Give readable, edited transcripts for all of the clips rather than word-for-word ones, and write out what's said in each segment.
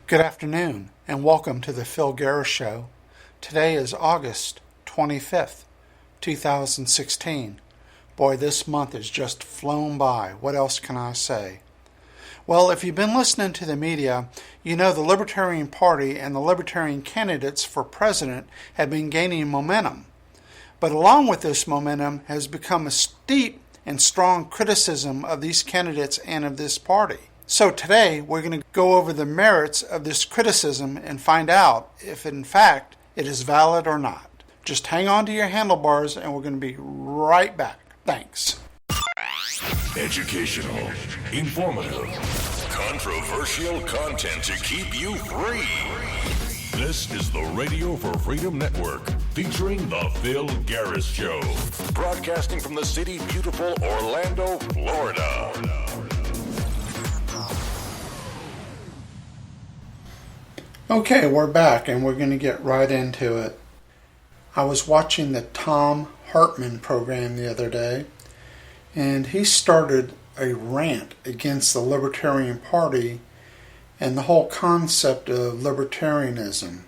Good afternoon, and welcome to the Phil Garris Show. Today is August 25th, 2016. Boy, this month has just flown by. What else can I say? Well, if you've been listening to the media, you know the Libertarian Party and the Libertarian candidates for president have been gaining momentum. But along with this momentum has become a steep and strong criticism of these candidates and of this party. So today we're going to go over the merits of this criticism and find out if in fact it is valid or not. Just hang on to your handlebars and we're going to be right back. Thanks. Educational, informative, controversial content to keep you free. This is the Radio for Freedom Network, featuring the Phil Garris Show, broadcasting from the city beautiful Orlando, Florida. Okay, we're back and we're going to get right into it. I was watching the Thom Hartmann program the other day, and he started a rant against the Libertarian Party and the whole concept of libertarianism.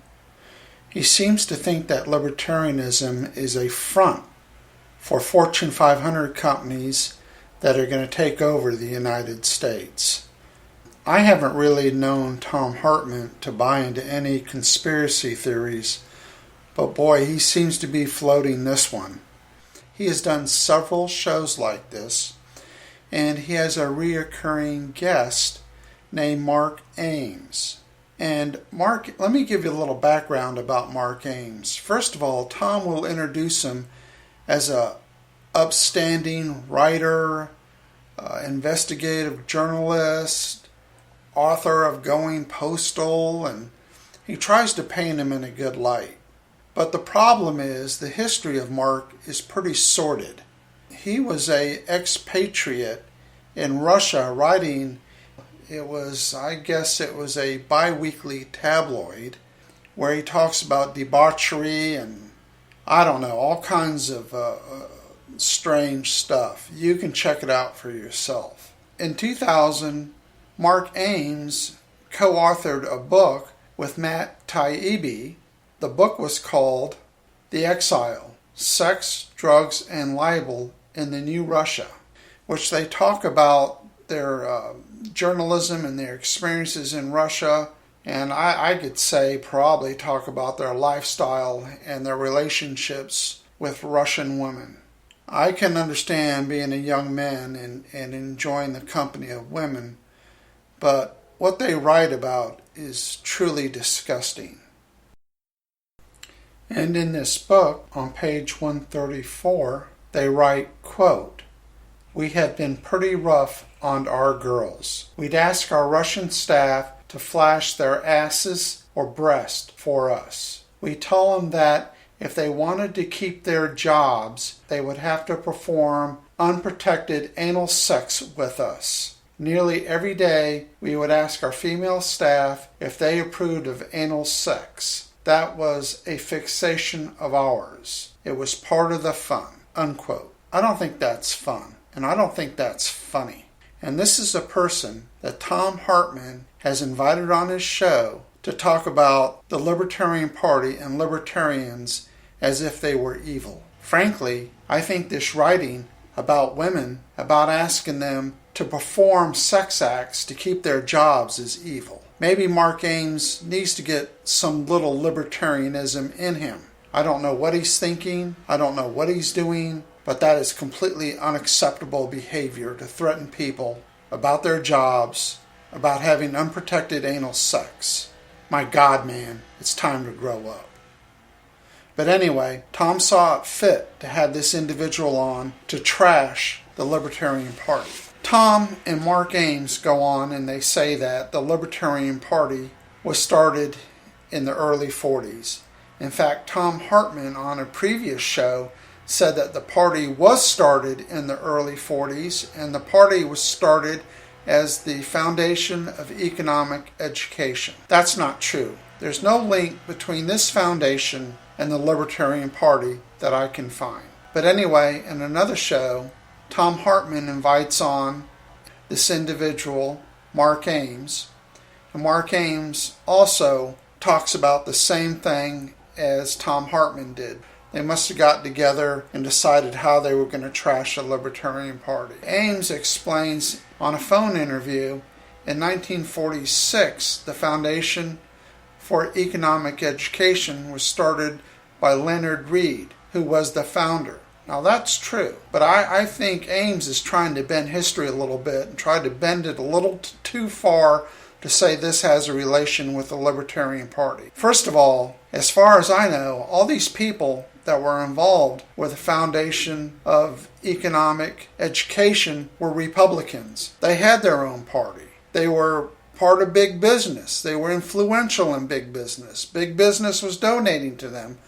He seems to think that libertarianism is a front for Fortune 500 companies that are going to take over the United States. I haven't really known Thom Hartmann to buy into any conspiracy theories, but boy, he seems to be floating this one. He has done several shows like this, and he has a reoccurring guest named Mark Ames. And Mark, let me give you a little background about Mark Ames. First of all, Tom will introduce him as a upstanding writer, investigative journalist, author of Going Postal, and he tries to paint him in a good light. But the problem is the history of Mark is pretty sordid. He was a expatriate in Russia writing, I guess it was a bi-weekly tabloid where he talks about debauchery and I don't know, all kinds of strange stuff. You can check it out for yourself. In 2000, Mark Ames co-authored a book with Matt Taibbi. The book was called The Exile, Sex, Drugs, and Libel in the New Russia, which they talk about their journalism and their experiences in Russia, and I could say probably talk about their lifestyle and their relationships with Russian women. I can understand being a young man and enjoying the company of women, but what they write about is truly disgusting. And in this book, on page 134, they write, quote, "We have been pretty rough on our girls. We'd ask our Russian staff to flash their asses or breast for us. We tell them that if they wanted to keep their jobs, they would have to perform unprotected anal sex with us. Nearly every day, we would ask our female staff if they approved of anal sex. That was a fixation of ours. It was part of the fun," unquote. I don't think that's fun, and I don't think that's funny. And this is a person that Thom Hartmann has invited on his show to talk about the Libertarian Party and libertarians as if they were evil. Frankly, I think this writing about women, about asking them to perform sex acts to keep their jobs is evil. Maybe Mark Ames needs to get some little libertarianism in him. I don't know what he's thinking. I don't know what he's doing, but that is completely unacceptable behavior to threaten people about their jobs, about having unprotected anal sex. My God, man, it's time to grow up. But anyway, Tom saw it fit to have this individual on to trash the Libertarian Party. Tom and Mark Ames go on and they say that the Libertarian Party was started in the early 40s. In fact, Thom Hartmann on a previous show said that the party was started in the early 40s, and the party was started as the foundation of economic education. That's not true. There's no link between this foundation and the Libertarian Party that I can find. But anyway, in another show, Thom Hartmann invites on this individual, Mark Ames, And Mark Ames also talks about the same thing as Thom Hartmann did. They must have got together and decided how they were going to trash the Libertarian Party. Ames explains on a phone interview in 1946, the Foundation for Economic Education was started by Leonard Read, who was the founder. Now that's true, but I think Ames is trying to bend history a little bit and tried to bend it a little too far to say this has a relation with the Libertarian Party. First of all, as far as I know, all these people that were involved with the Foundation of Economic Education were Republicans. They had their own party. They were part of big business. They were influential in big business. Big business was donating to them.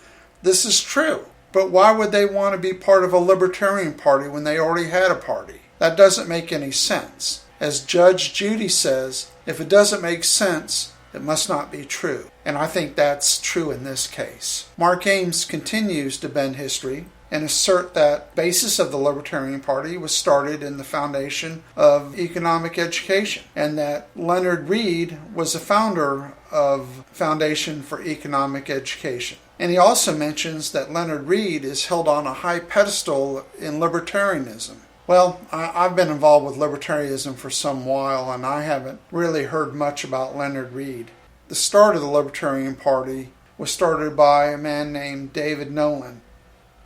This is true. But why would they want to be part of a Libertarian Party when they already had a party? That doesn't make any sense. As Judge Judy says, if it doesn't make sense, it must not be true. And I think that's true in this case. Mark Ames continues to bend history and assert that the basis of the Libertarian Party was started in the Foundation of Economic Education, and that Leonard Read was the founder of Foundation for Economic Education. And he also mentions that Leonard Read is held on a high pedestal in libertarianism. Well, I've been involved with libertarianism for some while, and I haven't really heard much about Leonard Read. The start of the Libertarian Party was started by a man named David Nolan,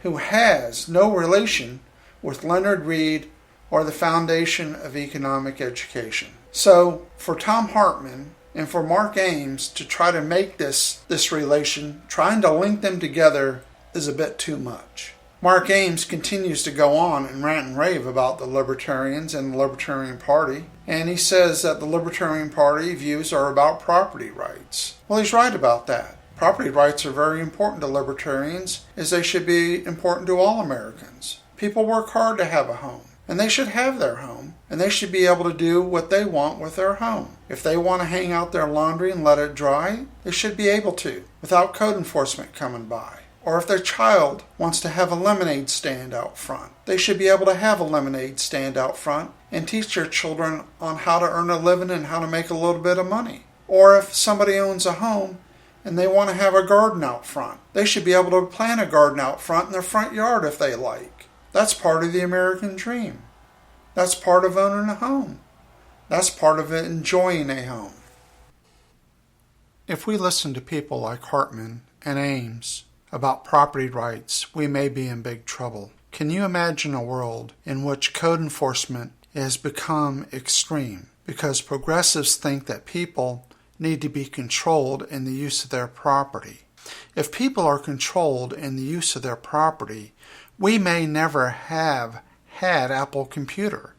who has no relation with Leonard Read or the Foundation of Economic Education. So, for Thom Hartmann and for Mark Ames to try to make this relation, trying to link them together, is a bit too much. Mark Ames continues to go on and rant and rave about the Libertarians and the Libertarian Party, and he says that the Libertarian Party views are about property rights. Well, he's right about that. Property rights are very important to libertarians, as they should be important to all Americans. People work hard to have a home, and they should have their home, and they should be able to do what they want with their home. If they want to hang out their laundry and let it dry, they should be able to, without code enforcement coming by. Or if their child wants to have a lemonade stand out front, they should be able to have a lemonade stand out front and teach their children on how to earn a living and how to make a little bit of money. Or if somebody owns a home and they want to have a garden out front, they should be able to plant a garden out front in their front yard if they like. That's part of the American dream. That's part of owning a home. That's part of enjoying a home. If we listen to people like Hartmann and Ames about property rights, we may be in big trouble. Can you imagine a world in which code enforcement has become extreme because progressives think that people need to be controlled in the use of their property? If people are controlled in the use of their property, we may never have had Apple Computer.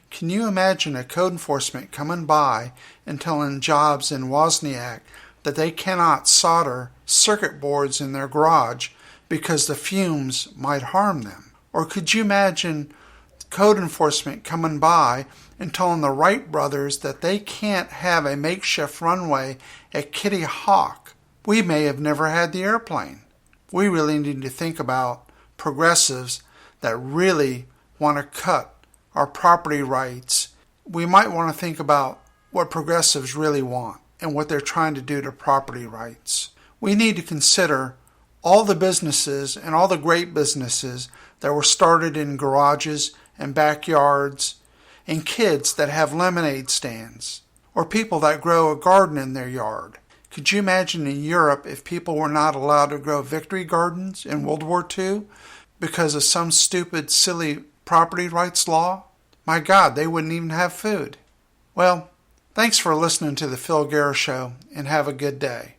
Can you imagine a code enforcement coming by and telling Jobs and Wozniak that they cannot solder circuit boards in their garage because the fumes might harm them? Or could you imagine code enforcement coming by and telling the Wright brothers that they can't have a makeshift runway at Kitty Hawk? We may have never had the airplane. We really need to think about progressives that really want to cut our property rights. We might want to think about what progressives really want and what they're trying to do to property rights. We need to consider all the businesses and all the great businesses that were started in garages and backyards, and kids that have lemonade stands, or people that grow a garden in their yard. Could you imagine in Europe if people were not allowed to grow victory gardens in World War II because of some stupid, silly property rights law? My God, they wouldn't even have food. Well, thanks for listening to the Phil Garris Show, and have a good day.